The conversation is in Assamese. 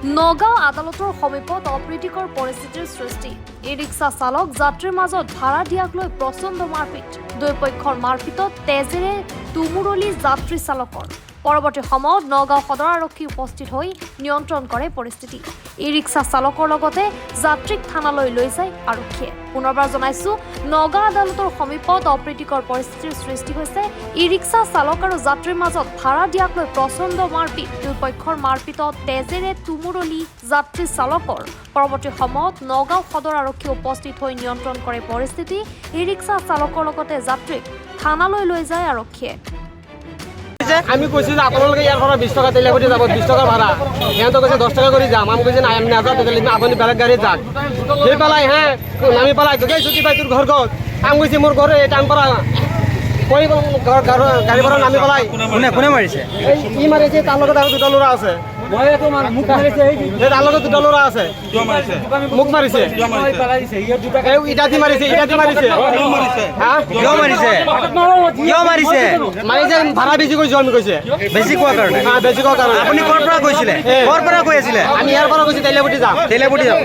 নগাঁও আদালতৰ সমীপত অপ্ৰীতিকৰ পৰিস্থিতিৰ সৃষ্টি। ই ৰিক্সা চালক যাত্ৰীৰ মাজত ভাড়া দিয়াক লৈ প্ৰচণ্ড মাৰপিট। দুই পক্ষৰ মাৰপিটত তেজেৰে তুমুৰলি যাত্ৰী চালকৰ। পৰৱৰ্তী সময়ত নগাঁও সদৰ আৰক্ষী উপস্থিত হৈ নিয়ন্ত্ৰণ কৰে পৰিস্থিতি। ই ৰিক্সা চালকৰ লগতে যাত্ৰীক থানালৈ লৈ যায় আৰক্ষীয়ে। পুনৰবাৰ জনাইছো, নগাঁও আদালতৰ সমীপত অপ্ৰীতিকৰ পৰিস্থিতিৰ সৃষ্টি হৈছে। ই ৰিক্সা চালক আৰু যাত্ৰীৰ মাজত ভাড়া দিয়াক লৈ প্ৰচণ্ড মাৰপিট। দুই পক্ষৰ মাৰপিটত তেজেৰে তুমুৰলি যাত্ৰী চালকৰ। পৰৱৰ্তী সময়ত নগাঁও সদৰ আৰক্ষী উপস্থিত হৈ নিয়ন্ত্ৰণ কৰে পৰিস্থিতি। ই ৰিক্সা চালকৰ লগতে যাত্ৰীক থানালৈ লৈ যায় আৰক্ষীয়ে। আমি কৈছো যে আপোনালোকে ইয়াৰ পৰা 20 টকা তেলেগুটি যাব, 20 টকা ভাড়া। সিহঁতে কৈছে 10 টকা কৰি যাম। আমি কৈছে আমি নাযাওঁ, তেতিয়াহ'লে আপুনি বেলেগ গাড়ীত যাওক। সেই পেলাই নামি পেলাই গৈছোঁ কিবা তোৰ ঘৰ ক'ত? আমি কৈছে মোৰ ঘৰ এই টান পৰা গাড়ী পৰা নামি পেলাই কোনে মাৰিছে? ই মাৰিছে, তাৰ লগত আৰু দুটা ল'ৰা আছে। তাৰ লগত দুটা ল'ৰা আছে, মোক মাৰিছে। ইটা দি মাৰিছে, ইটা দি মাৰিছে। কিয় মাৰিছে? মাৰিছে ভাড়া বেছি কৈছো আমি কৈছে। বেছি কোৱাৰ কাৰণে? বেছি কোৱাৰ কাৰণে। আপুনি ক'ৰ পৰা কৈছিলে? ক'ৰ পৰা কৈ আছিলে? আমি ইয়াৰ পৰা কৈছো তেলেগুটি যাম। তেলেপুটি যাম।